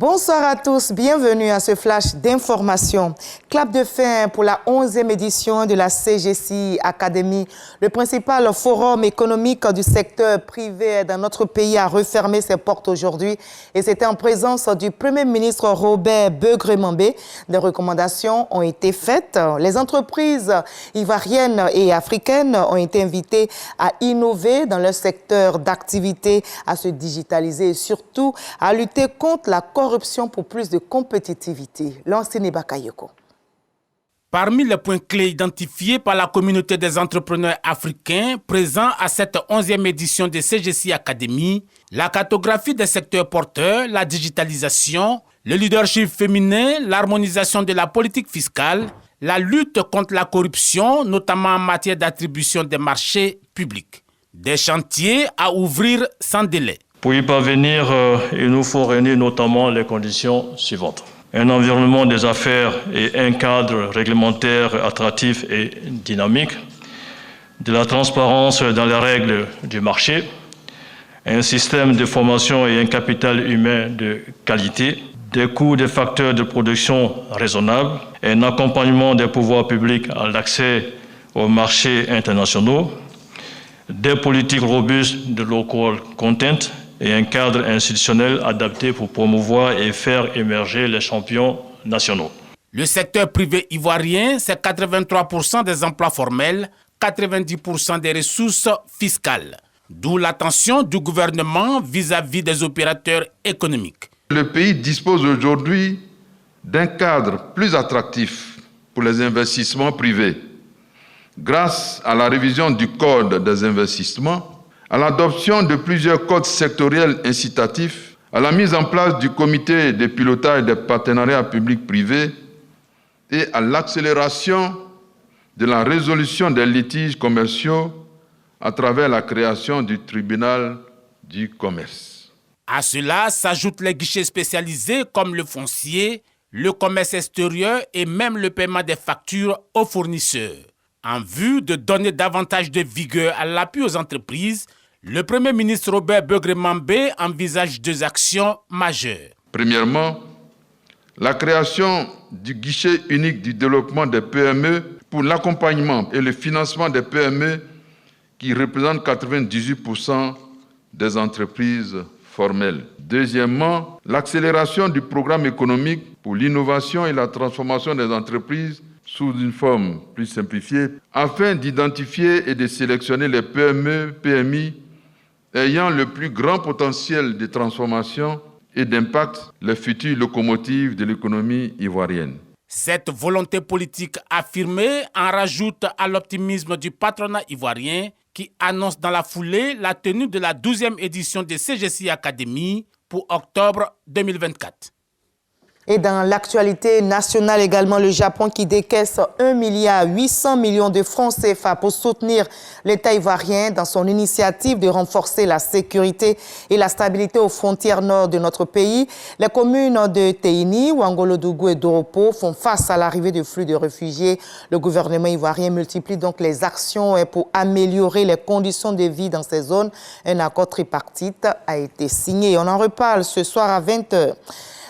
Bonsoir à tous, bienvenue à ce flash d'information. Clap de fin pour la 11e édition de la CGCI Academy. Le principal forum économique du secteur privé dans notre pays a refermé ses portes aujourd'hui et c'était en présence du Premier ministre Robert Begremambé. Des recommandations ont été faites. Les entreprises ivoiriennes et africaines ont été invitées à innover dans leur secteur d'activité, à se digitaliser et surtout à lutter contre la corruption pour plus de compétitivité. Lansine Bakayoko. Parmi les points clés identifiés par la communauté des entrepreneurs africains présents à cette 11e édition de CGCI Academy, la cartographie des secteurs porteurs, la digitalisation, le leadership féminin, l'harmonisation de la politique fiscale, la lutte contre la corruption, notamment en matière d'attribution des marchés publics. Des chantiers à ouvrir sans délai. Pour y parvenir, il nous faut réunir notamment les conditions suivantes. Un environnement des affaires et un cadre réglementaire attractif et dynamique, de la transparence dans les règles du marché, un système de formation et un capital humain de qualité, des coûts des facteurs de production raisonnables, un accompagnement des pouvoirs publics à l'accès aux marchés internationaux, des politiques robustes de local content et un cadre institutionnel adapté pour promouvoir et faire émerger les champions nationaux. Le secteur privé ivoirien, c'est 83% des emplois formels, 90% des ressources fiscales. D'où l'attention du gouvernement vis-à-vis des opérateurs économiques. Le pays dispose aujourd'hui d'un cadre plus attractif pour les investissements privés, grâce à la révision du Code des investissements, à l'adoption de plusieurs codes sectoriels incitatifs, à la mise en place du comité de pilotage des partenariats publics-privés et à l'accélération de la résolution des litiges commerciaux à travers la création du tribunal du commerce. À cela s'ajoutent les guichets spécialisés comme le foncier, le commerce extérieur et même le paiement des factures aux fournisseurs. En vue de donner davantage de vigueur à l'appui aux entreprises, le Premier ministre Robert Begremambé envisage deux actions majeures. Premièrement, la création du guichet unique du développement des PME pour l'accompagnement et le financement des PME qui représentent 98% des entreprises formelles. Deuxièmement, l'accélération du programme économique pour l'innovation et la transformation des entreprises sous une forme plus simplifiée, afin d'identifier et de sélectionner les PME, PMI ayant le plus grand potentiel de transformation et d'impact, les futures locomotives de l'économie ivoirienne. Cette volonté politique affirmée en rajoute à l'optimisme du patronat ivoirien qui annonce dans la foulée la tenue de la 12e édition de CGCI Academy pour octobre 2024. Et dans l'actualité nationale également, le Japon qui décaisse 1,8 milliard de francs CFA pour soutenir l'État ivoirien dans son initiative de renforcer la sécurité et la stabilité aux frontières nord de notre pays. Les communes de Teini, Ouangolodougou et Doropo font face à l'arrivée de flux de réfugiés. Le gouvernement ivoirien multiplie donc les actions pour améliorer les conditions de vie dans ces zones. Un accord tripartite a été signé. On en reparle ce soir à 20h.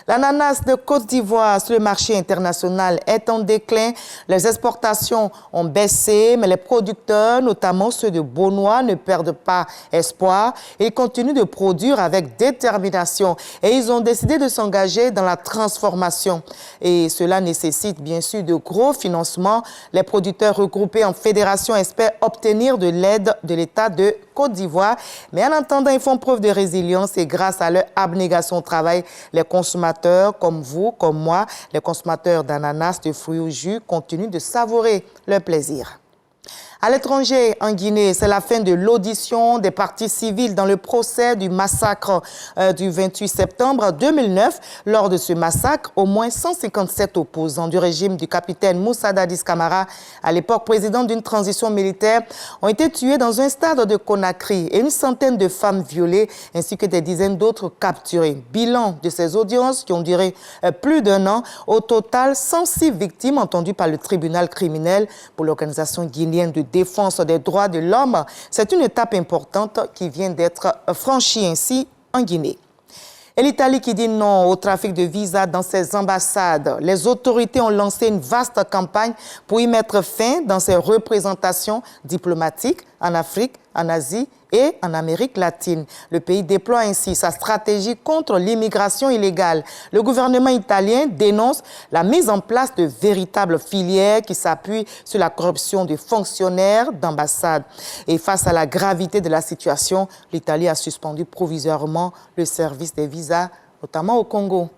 L'ananas de Côte d'Ivoire sur le marché international est en déclin. Les exportations ont baissé, mais les producteurs, notamment ceux de Beaunois, ne perdent pas espoir. Ils continuent de produire avec détermination et ils ont décidé de s'engager dans la transformation. Et cela nécessite bien sûr de gros financements. Les producteurs regroupés en fédération espèrent obtenir de l'aide de l'État de Côte d'Ivoire. Mais en attendant, ils font preuve de résilience et grâce à leur abnégation au travail, les consommateurs comme vous, comme moi, les consommateurs d'ananas, de fruits au jus, continuent de savourer leur plaisir. À l'étranger, en Guinée, c'est la fin de l'audition des parties civiles dans le procès du massacre du 28 septembre 2009. Lors de ce massacre, au moins 157 opposants du régime du capitaine Moussa Dadis Camara, à l'époque président d'une transition militaire, ont été tués dans un stade de Conakry et une centaine de femmes violées ainsi que des dizaines d'autres capturées. Bilan de ces audiences qui ont duré plus d'un an. Au total, 106 victimes entendues par le tribunal criminel pour l'organisation guinéenne de défense des droits de l'homme. C'est une étape importante qui vient d'être franchie ainsi en Guinée. Et l'Italie qui dit non au trafic de visas dans ses ambassades. Les autorités ont lancé une vaste campagne pour y mettre fin dans ses représentations diplomatiques en Afrique, en Asie et en Amérique latine. Le pays déploie ainsi sa stratégie contre l'immigration illégale. Le gouvernement italien dénonce la mise en place de véritables filières qui s'appuient sur la corruption des fonctionnaires d'ambassade. Et face à la gravité de la situation, l'Italie a suspendu provisoirement le service des visas, notamment au Congo.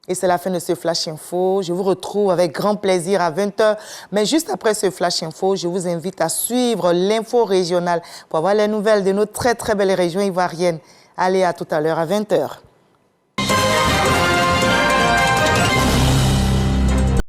Et c'est la fin de ce Flash Info. Je vous retrouve avec grand plaisir à 20h. Mais juste après ce Flash Info, je vous invite à suivre l'info régionale pour avoir les nouvelles de nos très belles régions ivoiriennes. Allez, à tout à l'heure à 20h.